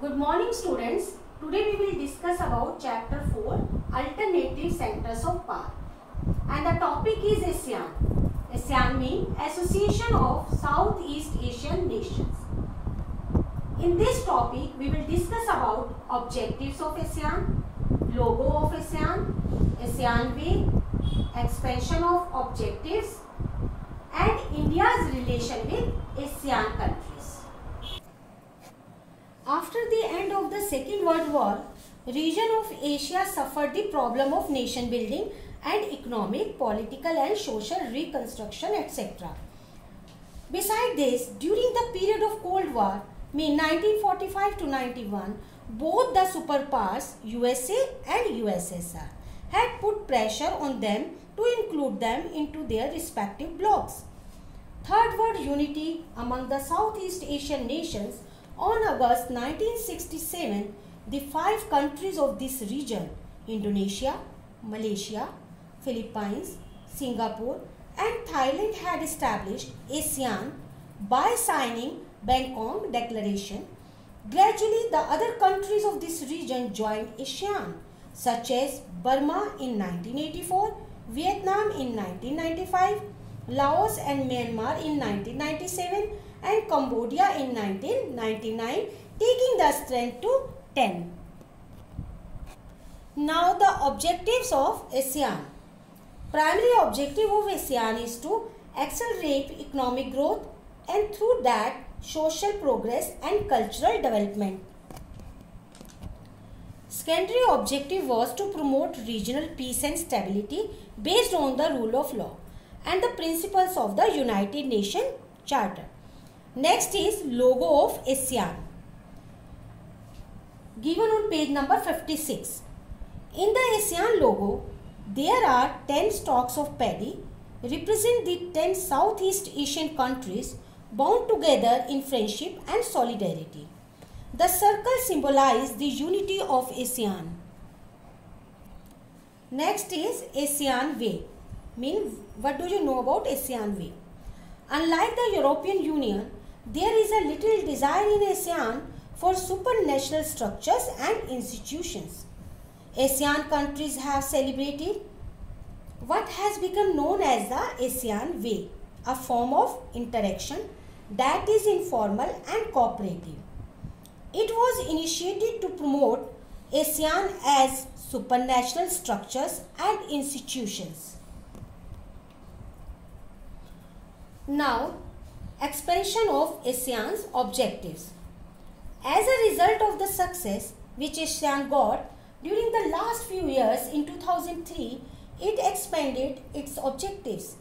Good morning students. Today we will discuss about chapter 4 Alternative Centers of Power and the topic is ASEAN. ASEAN means Association of Southeast Asian Nations. In this topic we will discuss about objectives of ASEAN, logo of ASEAN, ASEAN Way, expansion of objectives and India's relation with ASEAN countries. After the end of the Second World War, region of Asia suffered the problem of nation building and economic, political and social reconstruction etc. Besides this, during the period of Cold War, mean 1945 to 91, both the superpowers USA and USSR had put pressure on them to include them into their respective blocs. Third World Unity among the Southeast Asian nations. On August 1967, the 5 countries of this region, Indonesia, Malaysia, Philippines, Singapore and Thailand had established ASEAN by signing Bangkok Declaration. Gradually, the other countries of this region joined ASEAN, such as Burma in 1984, Vietnam in 1995, Laos and Myanmar in 1997, and Cambodia in 1999, taking the strength to 10. Now the objectives of ASEAN. Primary objective of ASEAN is to accelerate economic growth and through that social progress and cultural development. Secondary objective was to promote regional peace and stability based on the rule of law and the principles of the United Nations Charter. Next is logo of ASEAN, given on page number 56. In the ASEAN logo, there are 10 stalks of paddy represent the 10 Southeast Asian countries bound together in friendship and solidarity. The circle symbolizes the unity of ASEAN. Next is ASEAN Way. What do you know about ASEAN Way? Unlike the European Union, there is a little desire in ASEAN for supranational structures and institutions. ASEAN countries have celebrated what has become known as the ASEAN Way, a form of interaction that is informal and cooperative. It was initiated to promote ASEAN as supranational structures and institutions. Now, expansion of ASEAN's objectives. As a result of the success which ASEAN got during the last few years, in 2003, it expanded its objectives.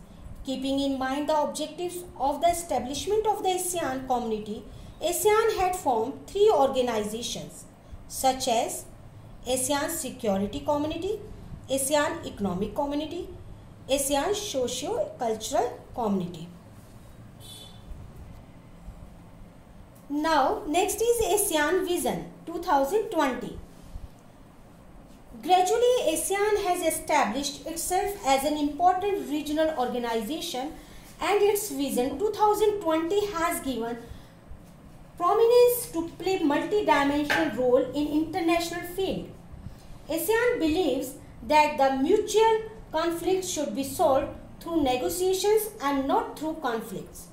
Keeping in mind the objectives of the establishment of the ASEAN community, ASEAN had formed 3 organizations such as ASEAN Security Community, ASEAN Economic Community, ASEAN Socio-Cultural Community. Now, next is ASEAN Vision 2020. Gradually, ASEAN has established itself as an important regional organization and its Vision 2020 has given prominence to play multi-dimensional role in international field. ASEAN believes that the mutual conflicts should be solved through negotiations and not through conflicts.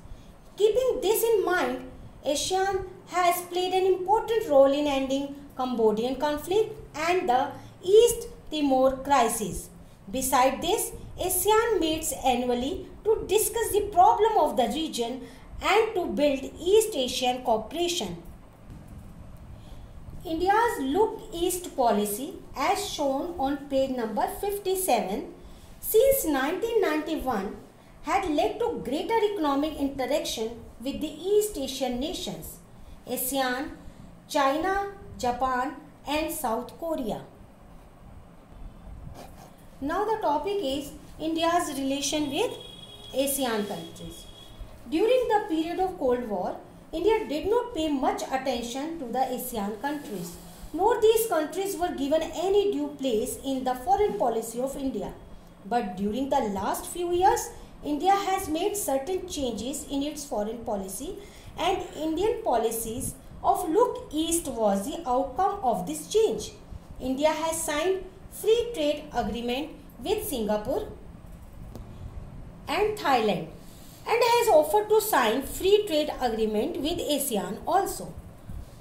Keeping this in mind, ASEAN has played an important role in ending Cambodian conflict and the East Timor crisis. Besides this, ASEAN meets annually to discuss the problem of the region and to build East Asian cooperation. India's Look East policy, as shown on page number 57, since 1991 had led to greater economic interaction with the East Asian nations, ASEAN, China, Japan and South Korea. Now the topic is India's relation with ASEAN countries. During the period of Cold War, India did not pay much attention to the ASEAN countries, nor these countries were given any due place in the foreign policy of India. But during the last few years, India has made certain changes in its foreign policy and Indian policies of Look East was the outcome of this change. India has signed free trade agreement with Singapore and Thailand and has offered to sign free trade agreement with ASEAN also.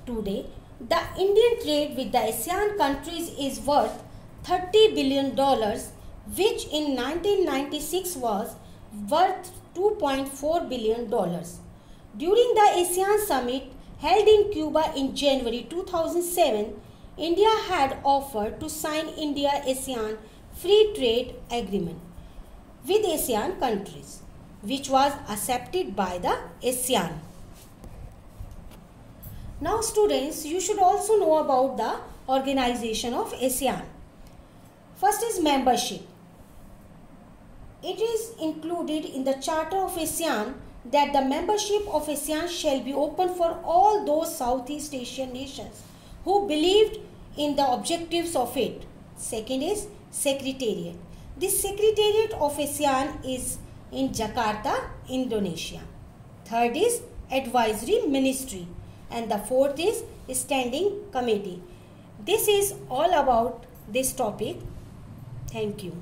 Today, the Indian trade with the ASEAN countries is worth $30 billion, which in 1996 was worth $2.4 billion. During the ASEAN summit held in Cuba in January 2007, India had offered to sign India-ASEAN Free Trade Agreement with ASEAN countries, which was accepted by the ASEAN. Now students, you should also know about the organization of ASEAN. First is membership. It is included in the Charter of ASEAN that the membership of ASEAN shall be open for all those Southeast Asian nations who believed in the objectives of it. Second is Secretariat. This Secretariat of ASEAN is in Jakarta, Indonesia. Third is Advisory Ministry. And the fourth is Standing Committee. This is all about this topic. Thank you.